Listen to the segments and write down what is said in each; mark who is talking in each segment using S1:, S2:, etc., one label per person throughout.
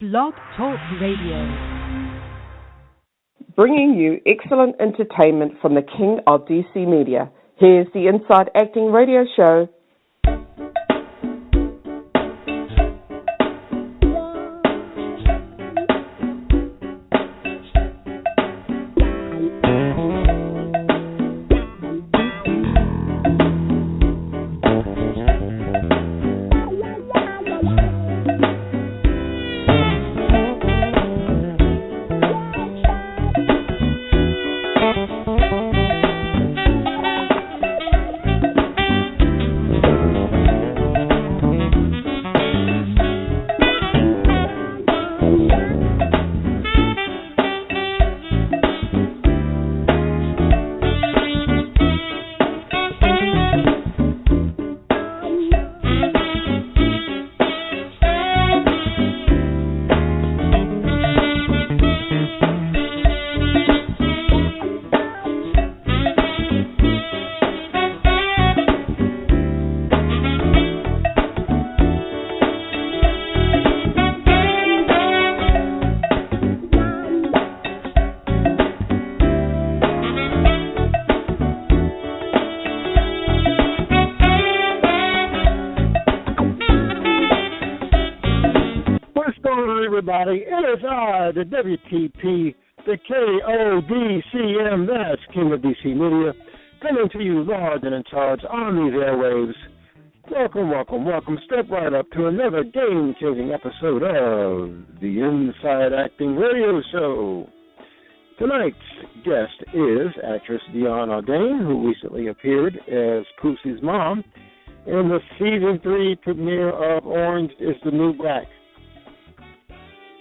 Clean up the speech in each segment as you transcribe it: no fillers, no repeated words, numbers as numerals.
S1: Blog Talk Radio.
S2: Bringing you excellent entertainment from the King of DC Media. Here's the Inside Acting Radio Show.
S3: Everybody, it is I, the WTP, the KODCM, that's King of DC Media, coming to you large and in charge on these airwaves. Welcome. Step right up to another game-changing episode of the Inside Acting Radio Show. Tonight's guest is actress Dionne Audain, who recently appeared as Poosie's mom in the Season 3 premiere of Orange is the New Black.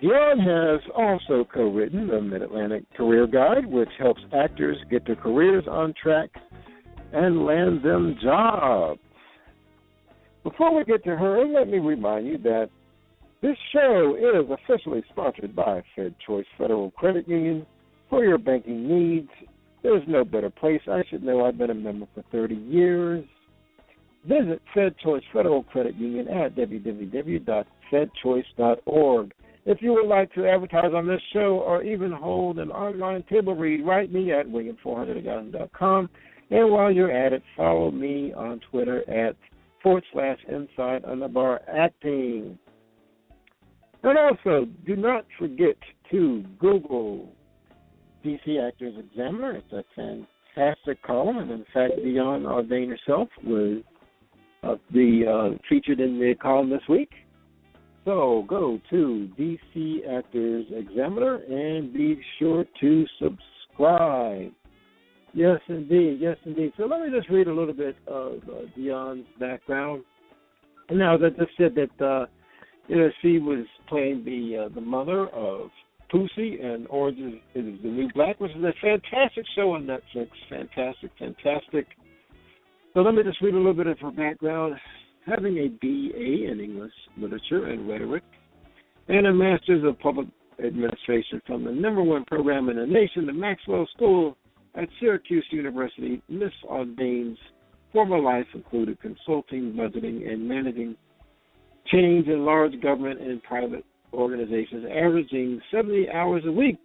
S3: Dionne has also co-written the Mid-Atlantic Career Guide, which helps actors get their careers on track and land them jobs. Before we get to her, let me remind you that this show is officially sponsored by Fed Choice Federal Credit Union for your banking needs. There's no better place. I should know. I've been a member for 30 years. Visit Fed Choice Federal Credit Union at www.fedchoice.org. If you would like to advertise on this show or even hold an online table read, write me at william400@yahoo.com. And while you're at it, follow me on Twitter at /inside_acting. And also, do not forget to Google DC Actors Examiner. It's a fantastic column. And in fact, Dionne Audain herself was featured in the column this week. So go to DC Actors Examiner and be sure to subscribe. Yes, indeed. So let me just read a little bit of Dionne's background. Now, that just said that she was playing the mother of Poosie and Orange is the New Black, which is a fantastic show on Netflix. Fantastic. So let me just read a little bit of her background. Having a B.A. in English Literature and Rhetoric and a Master's of Public Administration from the #1 program in the nation, the Maxwell School at Syracuse University, Miss Audain's former life included consulting, budgeting, and managing change in large government and private organizations, averaging 70 hours a week.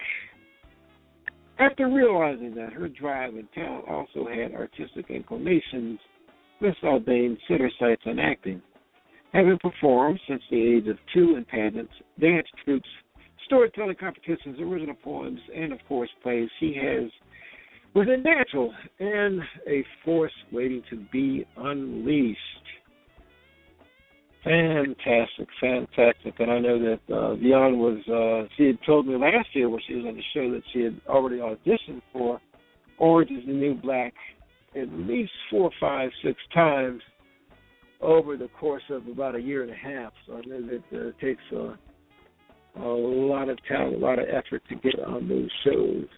S3: After realizing that her drive and talent also had artistic inclinations, Miss Audain set her sights on acting. Having performed since the age of 2 in pageants, dance troupes, storytelling competitions, original poems, and, of course, plays, she was a natural and a force waiting to be unleashed. Fantastic. And I know that Dionne she had told me last year when she was on the show that she had already auditioned for Orange is the New Black at least 4, 5, 6 times over the course of about a year and a half. So I know that it takes a lot of talent, a lot of effort to get on those shows.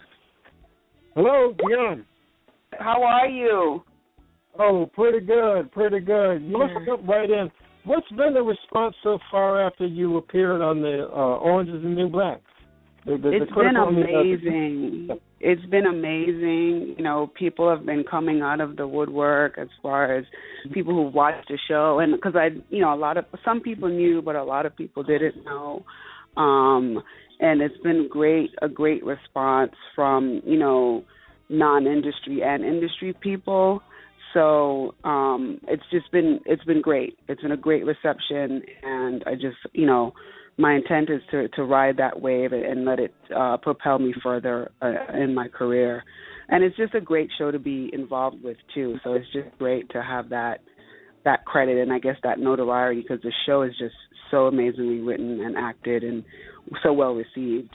S3: Hello, Dionne.
S4: How are you?
S3: Oh, pretty good. Let's jump right in. What's been the response so far after you appeared on the Orange is the New Black?
S4: It's been amazing. It's been amazing. You know, people have been coming out of the woodwork as far as people who watched the show, and because some people knew, but a lot of people didn't know. And it's been a great response from, non-industry and industry people. So it's been great. It's been a great reception, and I just, my intent is to ride that wave and let it propel me further in my career. And it's just a great show to be involved with too. So it's just great to have that credit and I guess that notoriety, because the show is just so amazingly written and acted and so well received.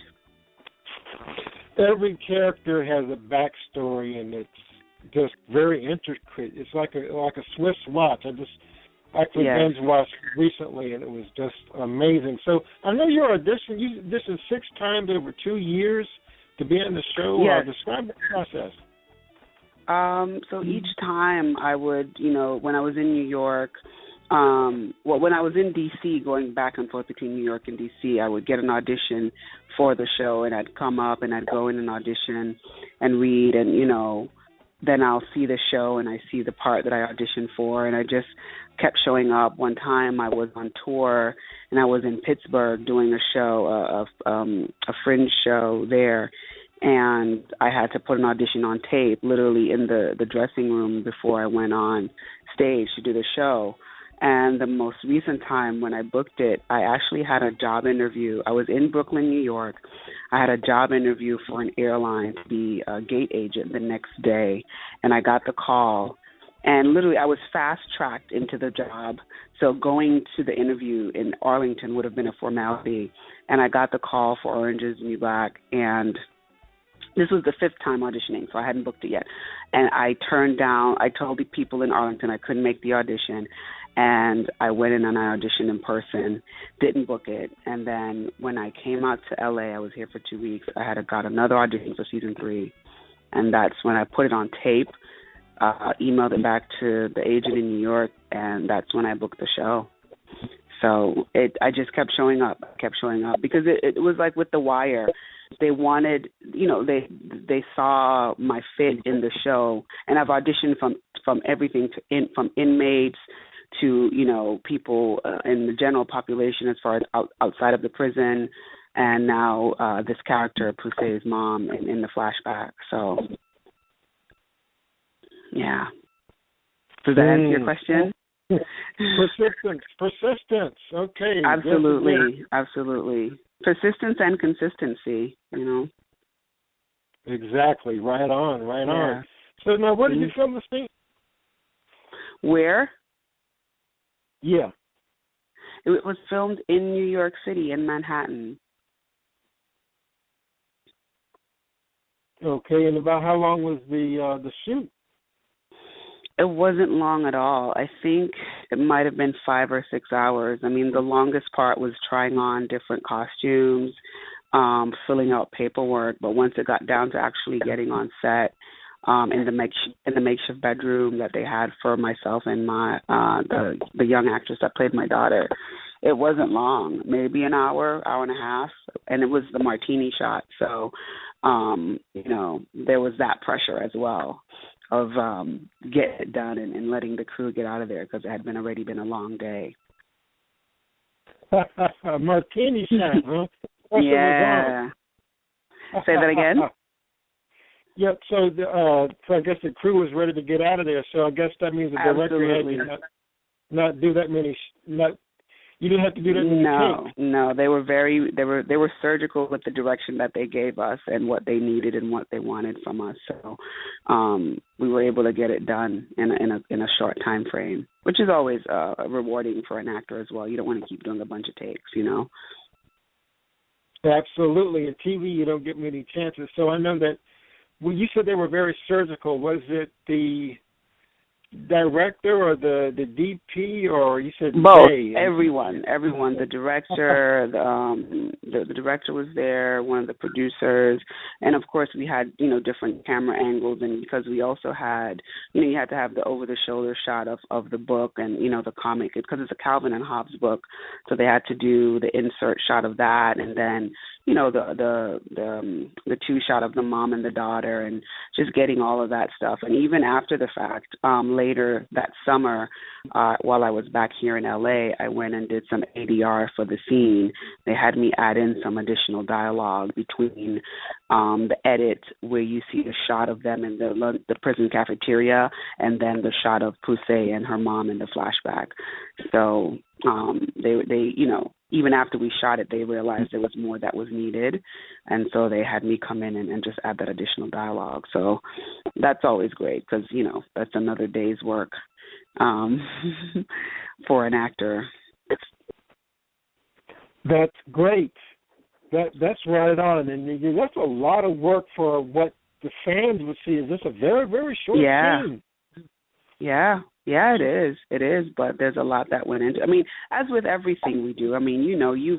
S3: Every character has a backstory, and it's just very intricate. It's like a Swiss watch. I binge watched recently, and it was just amazing. So I know you auditioned 6 times over 2 years to be on the show.
S4: Yes.
S3: Describe the process.
S4: So each time I would, when I was in New York, when I was in D.C., going back and forth between New York and D.C., I would get an audition for the show, and I'd come up and I'd go in and audition and read, and, then I'll see the show and I see the part that I auditioned for, and I just kept showing up. One time I was on tour, and I was in Pittsburgh doing a show, a fringe show there, and I had to put an audition on tape, literally in the dressing room before I went on stage to do the show. And the most recent time when I booked it, I actually had a job interview. I was in Brooklyn, New York. I had a job interview for an airline to be a gate agent the next day, and I got the call. And literally I was fast-tracked into the job, so going to the interview in Arlington would have been a formality. And I got the call for Orange Is the New Black, and this was the 5th time auditioning, so I hadn't booked it yet. And I told the people in Arlington I couldn't make the audition, and I went in and I auditioned in person, didn't book it. And then when I came out to L.A., I was here for 2 weeks, I had got another audition for season 3, and that's when I put it on tape, emailed it back to the agent in New York, and that's when I booked the show. So I just kept showing up, because it was like with The Wire. They wanted, they saw my fit in the show, and I've auditioned from everything from inmates to, people in the general population as far as outside of the prison, and now this character, Pusey's mom, in the flashback. So, yeah. Does that answer your question?
S3: Persistence. Okay.
S4: Absolutely. Persistence and consistency,
S3: Exactly. Right on. So now, where did you film the scene?
S4: Where?
S3: Yeah.
S4: It was filmed in New York City, in Manhattan.
S3: Okay, and about how long was the shoot?
S4: It wasn't long at all. I think it might have been 5 or 6 hours. I mean, the longest part was trying on different costumes, filling out paperwork. But once it got down to actually getting on set, in the makeshift bedroom that they had for myself and my the young actress that played my daughter, it wasn't long. Maybe an hour and a half, and it was the martini shot. So, there was that pressure as well of getting it done and letting the crew get out of there, because it had already been a long day.
S3: Martini shot, huh?
S4: Yeah. Say that again?
S3: Yep. So, I guess the crew was ready to get out of there. So I guess that means the director had to not do that many. You didn't have to do that many takes.
S4: No. They were surgical with the direction that they gave us and what they needed and what they wanted from us. So, we were able to get it done in a short time frame, which is always rewarding for an actor as well. You don't want to keep doing a bunch of takes,
S3: Absolutely. In TV, you don't get many chances. So I know that. Well, you said they were very surgical. Was it the director or the DP, or you said
S4: both?
S3: they?
S4: Everyone. The director, the director was there, one of the producers, and of course we had different camera angles, and because we also had you had to have the over the shoulder shot of the book and the comic, because it's a Calvin and Hobbes book, so they had to do the insert shot of that, and then the two shot of the mom and the daughter, and just getting all of that stuff. And even after the fact, later that summer, while I was back here in LA, I went and did some ADR for the scene. They had me add in some additional dialogue between the edit where you see a shot of them in the prison cafeteria, and then the shot of Poussey and her mom in the flashback. So they even after we shot it, they realized there was more that was needed, and so they had me come in and just add that additional dialogue. So that's always great because, that's another day's work for an actor.
S3: That's great. That's right on, and that's a lot of work for what the fans would see. Is this a very, very short scene?
S4: Yeah, it is, but there's a lot that went into it. I mean, as with everything we do, I mean,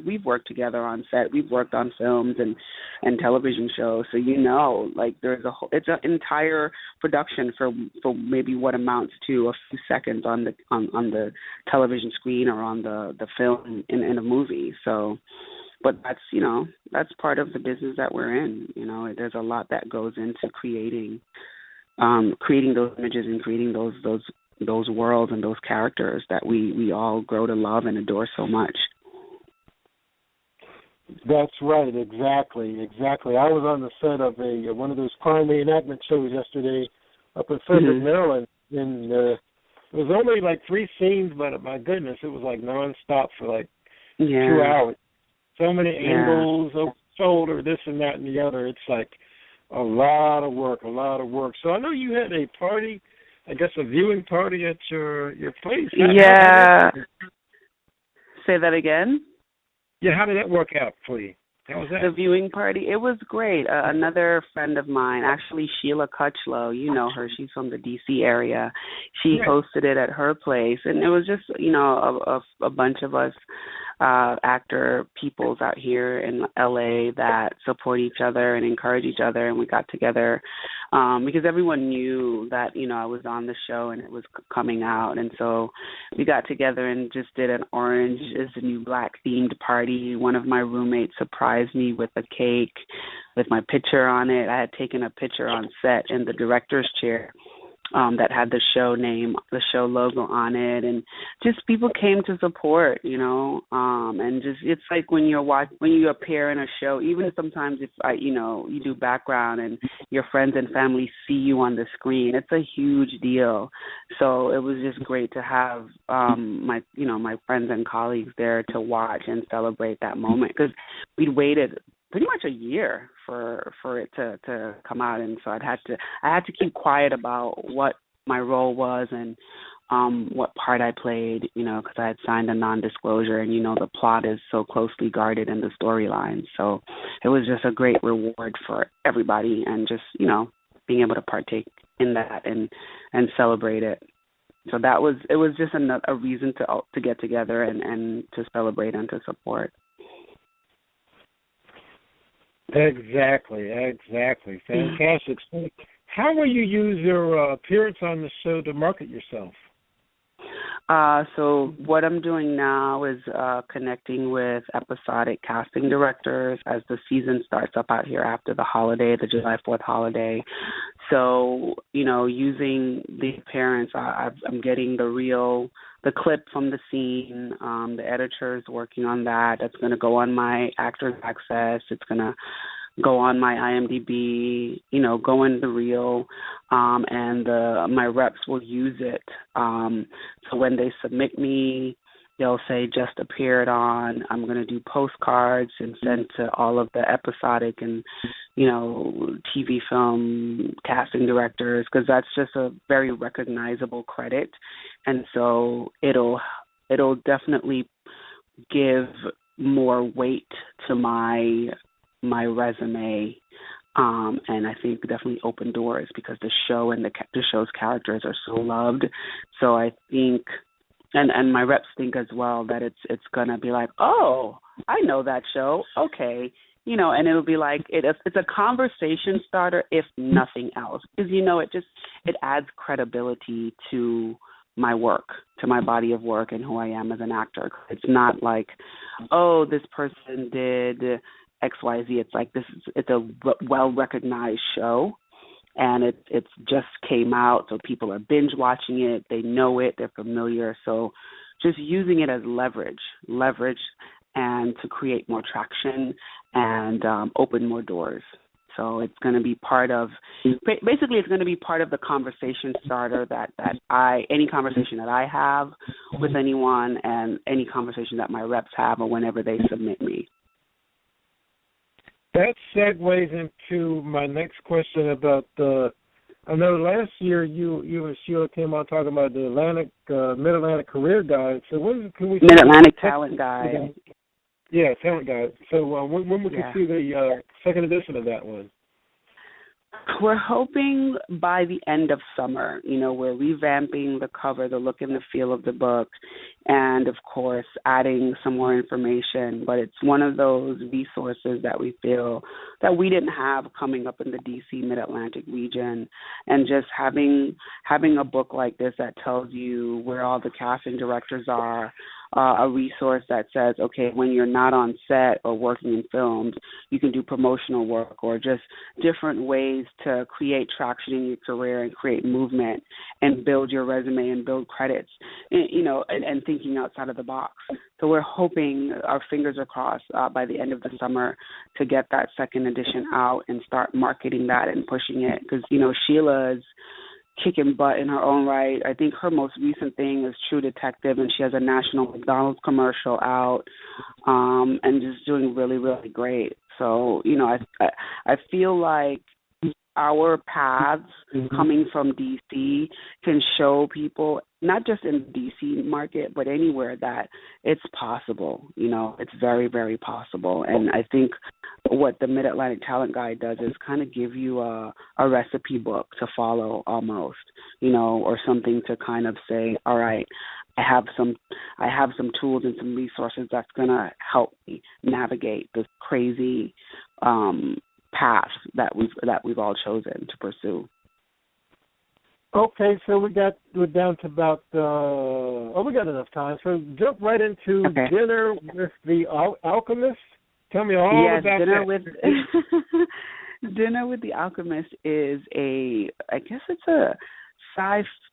S4: we've worked together on set. We've worked on films and television shows, so there's it's an entire production for maybe what amounts to a few seconds on the television screen or on the film in a movie. So, but that's part of the business that we're in. There's a lot that goes into creating those images and creating those worlds and those characters that we all grow to love and adore so much.
S3: That's right, exactly. I was on the set of one of those crime reenactment shows yesterday up in Frederick, Maryland, and it was only like 3 scenes, but my goodness, it was like nonstop for 2 hours. So many angles, over shoulder, this and that and the other. It's like a lot of work. So I know you had a party, I guess a viewing party at your place.
S4: Say that again?
S3: Yeah, how did that work out for you? How was that?
S4: The viewing party, it was great. Another friend of mine, actually Sheila Cutchlow, you know her, she's from the D.C. area. She hosted it at her place, and it was just, a bunch of us actor peoples out here in LA that support each other and encourage each other, and we got together because everyone knew that I was on the show and it was coming out, and so we got together and just did an Orange is the New Black themed party. One of my roommates surprised me with a cake with my picture on it. I had taken a picture on set in the director's chair that had the show name, the show logo on it, and just people came to support, and just it's like when you appear in a show, even sometimes if you do background and your friends and family see you on the screen, it's a huge deal. So it was just great to have my friends and colleagues there to watch and celebrate that moment, because we'd waited pretty much a year for it to come out, and so I had to keep quiet about what my role was and what part I played, because I had signed a non-disclosure, and the plot is so closely guarded in the storyline. So it was just a great reward for everybody, and just being able to partake in that and celebrate it. So it was just a reason to get together and to celebrate and to support.
S3: Exactly. Fantastic. So how will you use your appearance on the show to market yourself?
S4: So what I'm doing now is connecting with episodic casting directors as the season starts up out here after the holiday, the July 4th holiday. So, using the appearance, I'm getting the clip from the scene. The editor is working on that. That's going to go on my Actors Access. It's going to go on my IMDb, go in the reel, and my reps will use it. So when they submit me, they'll say just appeared on. I'm going to do postcards and send to all of the episodic and, TV film casting directors, because that's just a very recognizable credit. And so it'll definitely give more weight to my resume, and I think definitely open doors, because the show and the show's characters are so loved. So I think, and my reps think as well, that it's gonna be like, oh, I know that show, okay, and it'll be like it's a conversation starter if nothing else, because it adds credibility to my work, to my body of work and who I am as an actor. It's not like, oh, this person did XYZ. It's like it's a well-recognized show, and it's just came out, so people are binge watching it. They know it. They're familiar. So just using it as leverage, and to create more traction and open more doors. So it's going to be part of, basically it's going to be part of the conversation starter any conversation that I have with anyone, and any conversation that my reps have or whenever they submit me.
S3: That segues into my next question about I know last year you and Sheila came on talking about the Mid-Atlantic Career Guide. So when can we see
S4: Mid-Atlantic Talent Guide?
S3: Yeah, Talent Guide. So when we can see the second edition of that one?
S4: We're hoping by the end of summer. We're revamping the cover, the look and the feel of the book, and, of course, adding some more information. But it's one of those resources that we feel that we didn't have coming up in the D.C. Mid-Atlantic region. And just having a book like this that tells you where all the casting directors are, a resource that says, okay, when you're not on set or working in films, you can do promotional work or just different ways to create traction in your career and create movement and build your resume and build credits, and thinking outside of the box. So we're hoping, our fingers are crossed, by the end of the summer to get that second edition out and start marketing that and pushing it, because, Sheila's kicking butt in her own right. I think her most recent thing is True Detective, and she has a national McDonald's commercial out, and just doing really, really great. So, I feel like our paths coming from D.C. can show people, not just in the D.C. market, but anywhere, that it's possible. It's very, very possible. And I think what the Mid-Atlantic Talent Guide does is kind of give you a recipe book to follow almost, or something to kind of say, all right, I have some tools and some resources that's going to help me navigate this crazy path that we've all chosen to pursue.
S3: Okay, so we're down to about we got enough time. So jump right into Dinner with the Alchemist. Tell me all about that.
S4: Dinner with the Alchemist is I guess it's a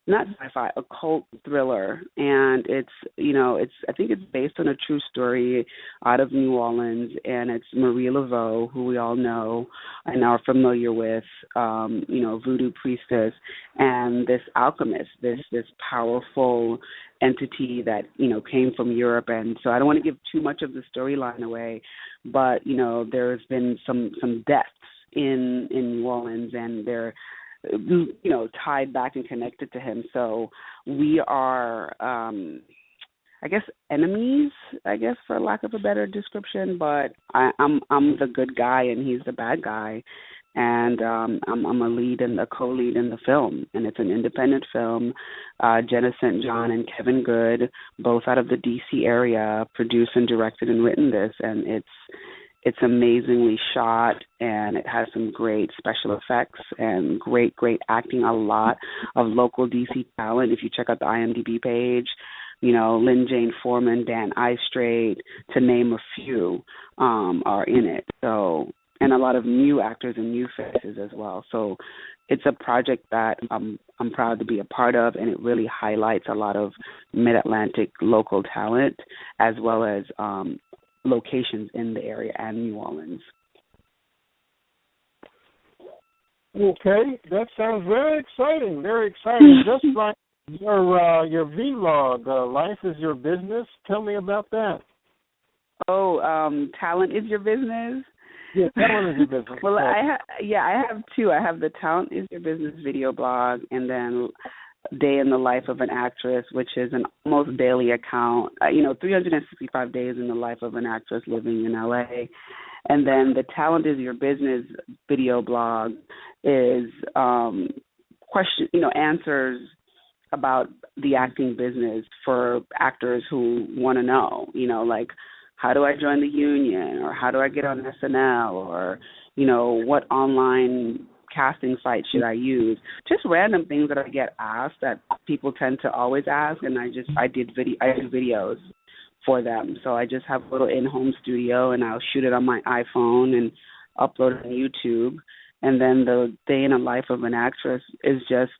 S4: not sci-fi, occult thriller, and I think it's based on a true story out of New Orleans, and it's Marie Laveau, who we all know and are familiar with, voodoo priestess, and this alchemist, this powerful entity that came from Europe. And so I don't want to give too much of the storyline away, but there's been some deaths in New Orleans, and they're tied back and connected to him. So we are, I guess, enemies, for lack of a better description, but I'm the good guy and he's the bad guy. And I'm a lead and a co-lead in the film, and it's an independent film. Jenna St. John and Kevin Good, both out of the D.C. area, produced and directed and written this, and it's amazingly shot, and it has some great special effects and great acting. A lot of local D.C. talent. If you check out the IMDb page, Lynn Jane Foreman, Dan Eyestrait, to name a few, are in it. So, and a lot of new actors and new faces as well. So it's a project that I'm proud to be a part of, and it really highlights a lot of Mid-Atlantic local talent, as well as locations in the area and New Orleans.
S3: Okay, that sounds very exciting. Very exciting. Just like your vlog, Life is Your Business. Tell me about that.
S4: Oh, Talent is Your Business.
S3: Yeah, Talent is Your Business.
S4: Well, I have two. I have the Talent is Your Business video blog, and then Day in the Life of an Actress, which is an almost daily account, 365 days in the life of an actress living in LA. And then the Talent is Your Business video blog is answers about the acting business for actors who want to know, like, how do I join the union, or how do I get on SNL, or, what online casting site should I use? Just random things that I get asked that people tend to always ask, and I do videos for them. So I just have a little in-home studio, and I'll shoot it on my iPhone and upload it on YouTube. And then the day in the life of an actress is just,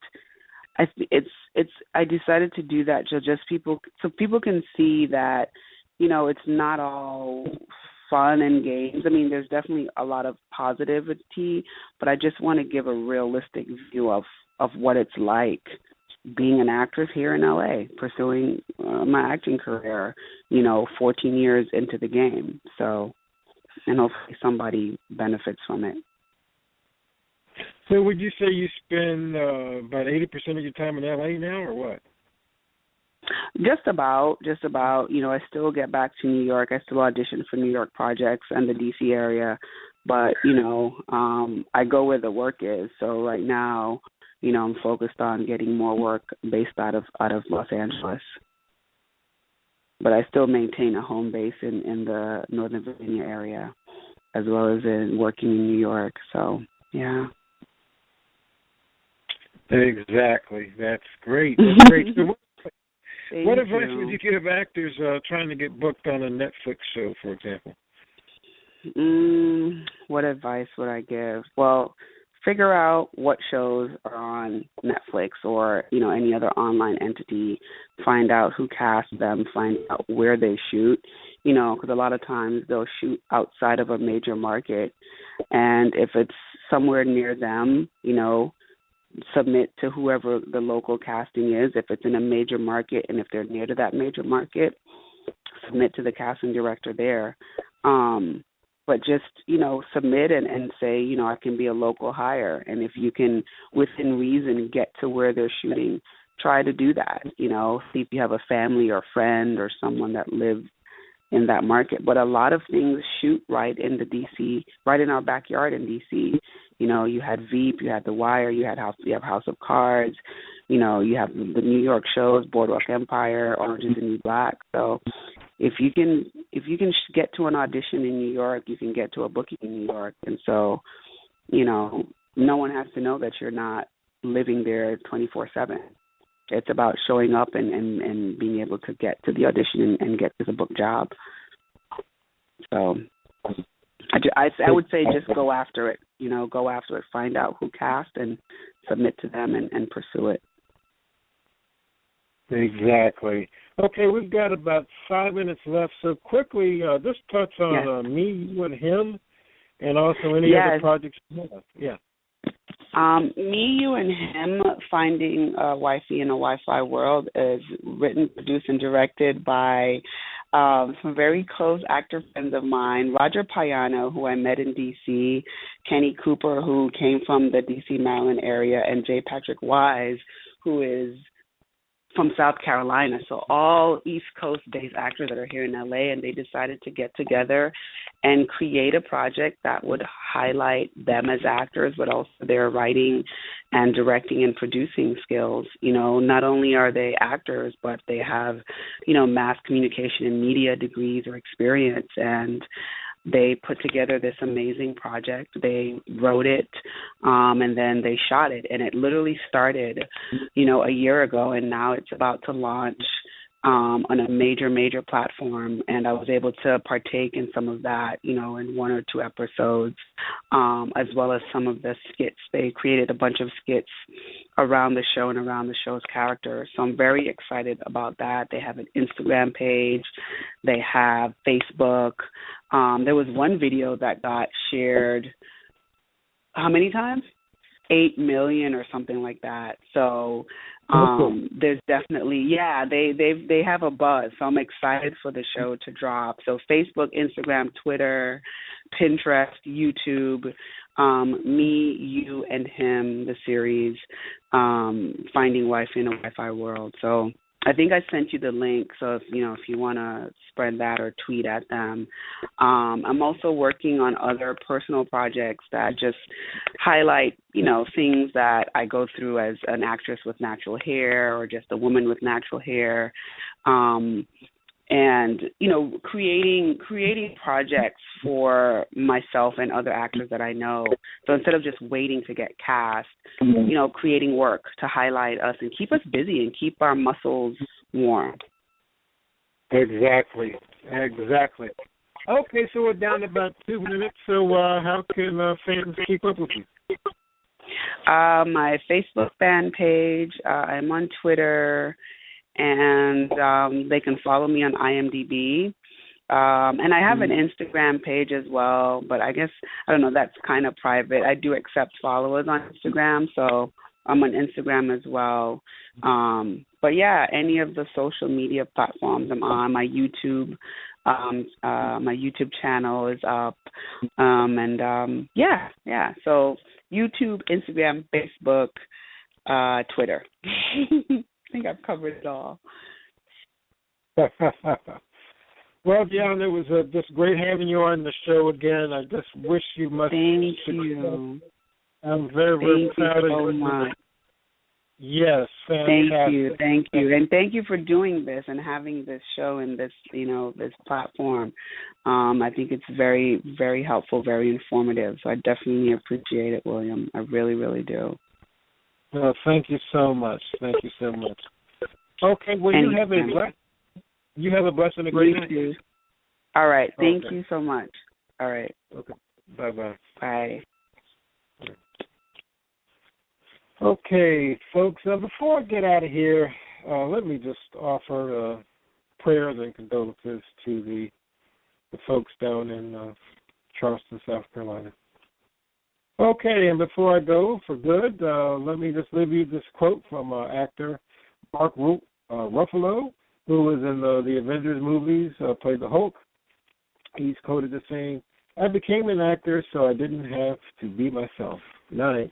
S4: I decided to do that so people can see that, it's not all fun and games. I mean, there's definitely a lot of positivity, but I just want to give a realistic view of what it's like being an actress here in LA, pursuing my acting career, 14 years into the game. So, and hopefully somebody benefits from it.
S3: So would you say you spend about 80% of your time in LA now, or what?
S4: Just about. I still get back to New York. I still audition for New York projects and the D.C. area, but, I go where the work is. So right now, I'm focused on getting more work based out of Los Angeles. But I still maintain a home base in the Northern Virginia area, as well as in working in New York. So, yeah.
S3: Exactly. That's great. That's great. So what advice would you give actors trying to get booked on a Netflix show, for example?
S4: What advice would I give? Well, figure out what shows are on Netflix or, any other online entity. Find out who casts them. Find out where they shoot, because a lot of times they'll shoot outside of a major market. And if it's somewhere near them, submit to whoever the local casting is. If it's in a major market and if they're near to that major market, submit to the casting director there. But just, submit and say, I can be a local hire. And if you can, within reason, get to where they're shooting, try to do that. See if you have a family or friend or someone that lives in that market. But a lot of things shoot right in the D.C., right in our backyard in D.C. You had Veep, you had The Wire, you have House of Cards, you have the New York shows, Boardwalk Empire, Orange is the New Black. So if you can get to an audition in New York, you can get to a booking in New York. And so, no one has to know that you're not living there 24/7. It's about showing up and being able to get to the audition and get to the book job. So I would say just go after it. Find out who cast and submit to them and pursue it.
S3: Exactly. Okay, we've got about 5 minutes left. So quickly, just touch on Me, You, and Him, and also any other projects you have. Yeah.
S4: Me, You, and Him, Finding a Wifey in a Wi-Fi World is written, produced, and directed by some very close actor friends of mine, Roger Payano, who I met in D.C., Kenny Cooper, who came from the D.C., Maryland area, and J. Patrick Wise, who is from South Carolina. So all East Coast-based actors that are here in L.A., and they decided to get together and create a project that would highlight them as actors, but also their writing and directing and producing skills. Not only are they actors, but they have, mass communication and media degrees or experience, and they put together this amazing project. They wrote it, and then they shot it. And it literally started, a year ago, and now it's about to launch on a major platform. And I was able to partake in some of that, in 1 or 2 episodes, as well as some of the skits. They created a bunch of skits around the show and around the show's characters. So I'm very excited about that. They have an Instagram page. They have Facebook. There was one video that got shared, how many times? 8 million or something like that. So there's definitely, they have a buzz. So I'm excited for the show to drop. So Facebook, Instagram, Twitter, Pinterest, YouTube, Me, You, and Him, the series, Finding Wifey in a Wi-Fi World. So I think I sent you the link, so if you want to spread that or tweet at them. I'm also working on other personal projects that just highlight, things that I go through as an actress with natural hair or just a woman with natural hair. And, creating projects for myself and other actors that I know. So instead of just waiting to get cast, creating work to highlight us and keep us busy and keep our muscles warm.
S3: Exactly. Okay, so we're down to about 2 minutes. So how can fans keep up with you?
S4: My Facebook fan page. I'm on Twitter, and they can follow me on IMDb. And I have an Instagram page as well, but I guess, I don't know, that's kind of private. I do accept followers on Instagram, so I'm on Instagram as well. But yeah, any of the social media platforms I'm on. My YouTube channel is up. Yeah. So YouTube, Instagram, Facebook, Twitter. I think I've covered it all.
S3: Well, Dionne, it was just great having you on the show again. I just wish you much
S4: Thank
S3: success.
S4: you.
S3: I'm very, very proud of you.
S4: Thank you so much.
S3: Yes, fantastic.
S4: Thank you, and thank you for doing this and having this show and this, this platform. I think it's very, very helpful, very informative. So I definitely appreciate it, William. I really, really do.
S3: Well, thank you so much. Okay, well, you have a blessed and a great night.
S4: All right, thank you so much. All right.
S3: Okay, bye-bye.
S4: Bye.
S3: Okay, folks, before I get out of here, let me just offer prayers and condolences to the folks down in Charleston, South Carolina. Okay, and before I go for good, let me just leave you this quote from actor Mark Ruffalo, who was in the Avengers movies, played the Hulk. He's quoted as saying, "I became an actor so I didn't have to be myself." Good night.